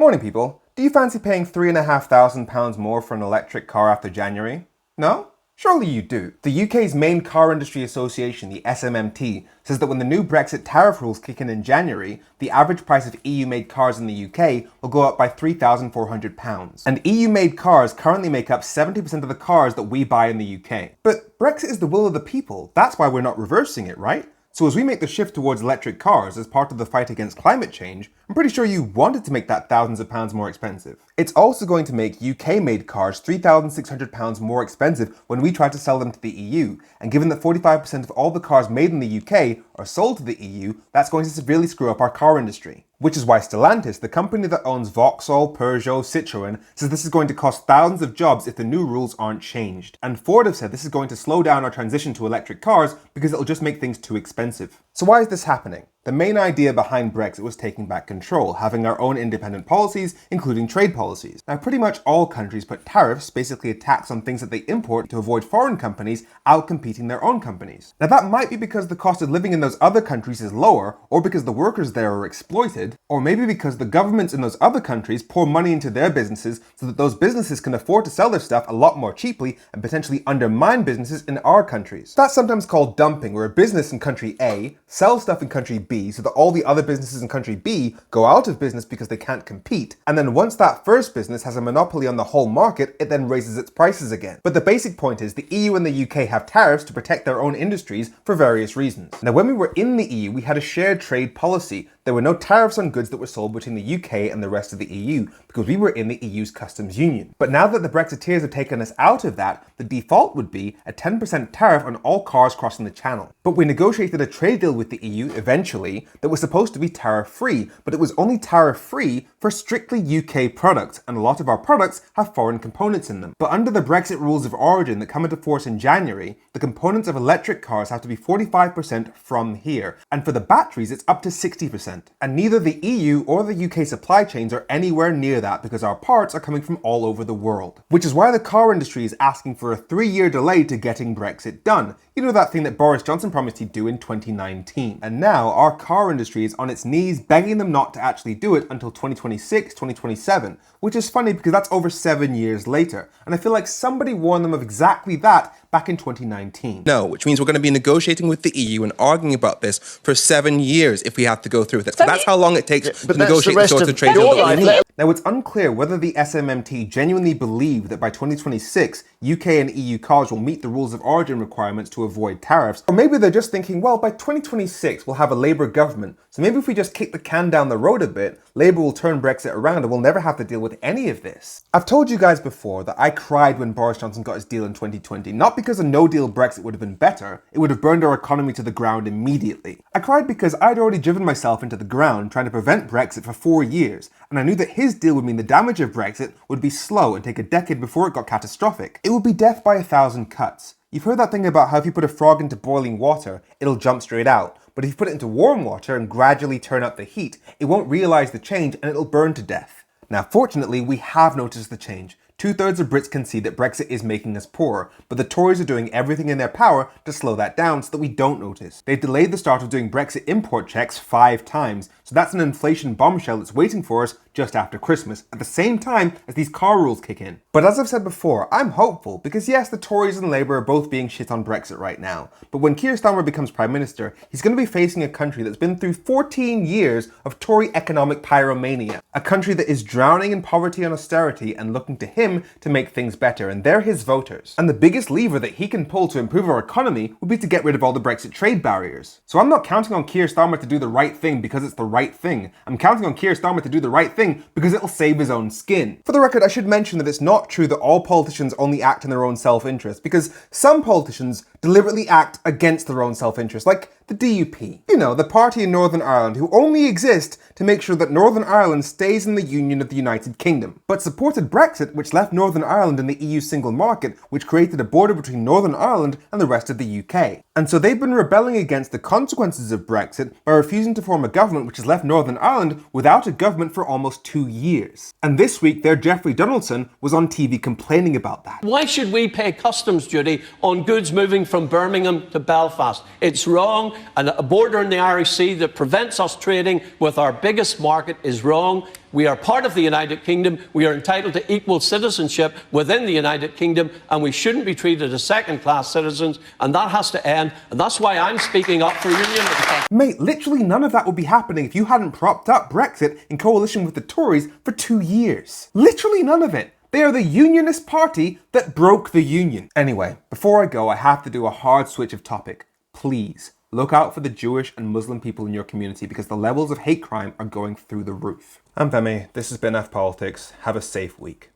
Morning people, do you fancy paying £3,500 more for an electric car after January? No? Surely you do. The UK's main car industry association, the SMMT, says that when the new Brexit tariff rules kick in January, the average price of EU-made cars in the UK will go up by £3,400. And EU-made cars currently make up 70% of the cars that we buy in the UK. But Brexit is the will of the people, that's why we're not reversing it, right? So as we make the shift towards electric cars as part of the fight against climate change, I'm pretty sure you wanted to make that thousands of pounds more expensive. It's also going to make UK-made cars £3,600 more expensive when we try to sell them to the EU, and given that 45% of all the cars made in the UK are sold to the EU, that's going to severely screw up our car industry. Which is why Stellantis, the company that owns Vauxhall, Peugeot, Citroën, says this is going to cost thousands of jobs if the new rules aren't changed. And Ford have said this is going to slow down our transition to electric cars because it'll just make things too expensive. So why is this happening? The main idea behind Brexit was taking back control, having our own independent policies, including trade policies. Now, pretty much all countries put tariffs, basically a tax on things that they import, to avoid foreign companies outcompeting their own companies. Now, that might be because the cost of living in those other countries is lower, or because the workers there are exploited, or maybe because the governments in those other countries pour money into their businesses so that those businesses can afford to sell their stuff a lot more cheaply and potentially undermine businesses in our countries. That's sometimes called dumping, where a business in country A sells stuff in country B so that all the other businesses in country B go out of business because they can't compete. And then once that first business has a monopoly on the whole market, it then raises its prices again. But the basic point is the EU and the UK have tariffs to protect their own industries for various reasons. Now, when we were in the EU, we had a shared trade policy. There were no tariffs on goods that were sold between the UK and the rest of the EU because we were in the EU's customs union. But now that the Brexiteers have taken us out of that, the default would be a 10% tariff on all cars crossing the channel. But we negotiated a trade deal with the EU eventually that was supposed to be tariff-free, but it was only tariff-free for strictly UK products, and a lot of our products have foreign components in them. But under the Brexit rules of origin that come into force in January, the components of electric cars have to be 45% from here, and for the batteries it's up to 60%. And neither the EU or the UK supply chains are anywhere near that because our parts are coming from all over the world. Which is why the car industry is asking for a 3-year delay to getting Brexit done. You know, that thing that Boris Johnson promised he'd do in 2019. And now our car industry is on its knees begging them not to actually do it until 2026, 2027, which is funny because that's over 7 years later. And I feel like somebody warned them of exactly that back in 2019. No, which means we're going to be negotiating with the EU and arguing about this for 7 years if we have to go through with it. So that's how long it takes to negotiate the sorts of trade deal that we need. Now, it's unclear whether the SMMT genuinely believe that by 2026, UK and EU cars will meet the rules of origin requirements to avoid tariffs, or maybe they're just thinking, well, by 2026, we'll have a Labour government, so maybe if we just kick the can down the road a bit, Labour will turn Brexit around and we'll never have to deal with any of this. I've told you guys before that I cried when Boris Johnson got his deal in 2020, not because a no-deal Brexit would have been better, it would have burned our economy to the ground immediately. I cried because I'd already driven myself into the ground trying to prevent Brexit for 4 years, and I knew that his deal would mean the damage of Brexit would be slow and take a decade before it got catastrophic. It would be death by 1,000 cuts. You've heard that thing about how if you put a frog into boiling water, it'll jump straight out. But if you put it into warm water and gradually turn up the heat, it won't realize the change and it'll burn to death. Now, fortunately, we have noticed the change. 2/3 of Brits can see that Brexit is making us poorer, but the Tories are doing everything in their power to slow that down so that we don't notice. They've delayed the start of doing Brexit import checks 5 times, so that's an inflation bombshell that's waiting for us just after Christmas, at the same time as these car rules kick in. But as I've said before, I'm hopeful, because yes, the Tories and Labour are both being shit on Brexit right now, but when Keir Starmer becomes Prime Minister, he's going to be facing a country that's been through 14 years of Tory economic pyromania, a country that is drowning in poverty and austerity and looking to him to make things better, and they're his voters. And the biggest lever that he can pull to improve our economy would be to get rid of all the Brexit trade barriers. So I'm not counting on Keir Starmer to do the right thing because it's the right thing. I'm counting on Keir Starmer to do the right thing because it'll save his own skin. For the record, I should mention that it's not true that all politicians only act in their own self-interest, because some politicians deliberately act against their own self-interest, like the DUP. You know, the party in Northern Ireland who only exist to make sure that Northern Ireland stays in the Union of the United Kingdom, but supported Brexit, which left Northern Ireland in the EU single market, which created a border between Northern Ireland and the rest of the UK. And so they've been rebelling against the consequences of Brexit by refusing to form a government which has left Northern Ireland without a government for almost 2 years. And this week, their Jeffrey Donaldson was on TV complaining about that. Why should we pay customs duty on goods moving from from Birmingham to Belfast. It's wrong, and a border in the Irish Sea that prevents us trading with our biggest market is wrong. We are part of the United Kingdom. We are entitled to equal citizenship within the United Kingdom, and we shouldn't be treated as second-class citizens, and that has to end, and that's why I'm speaking up for union. Mate, literally none of that would be happening if you hadn't propped up Brexit in coalition with the Tories for 2 years. Literally none of it. They are the unionist party that broke the union. Anyway, before I go, I have to do a hard switch of topic. Please, look out for the Jewish and Muslim people in your community because the levels of hate crime are going through the roof. I'm Femi, this has been F Politics. Have a safe week.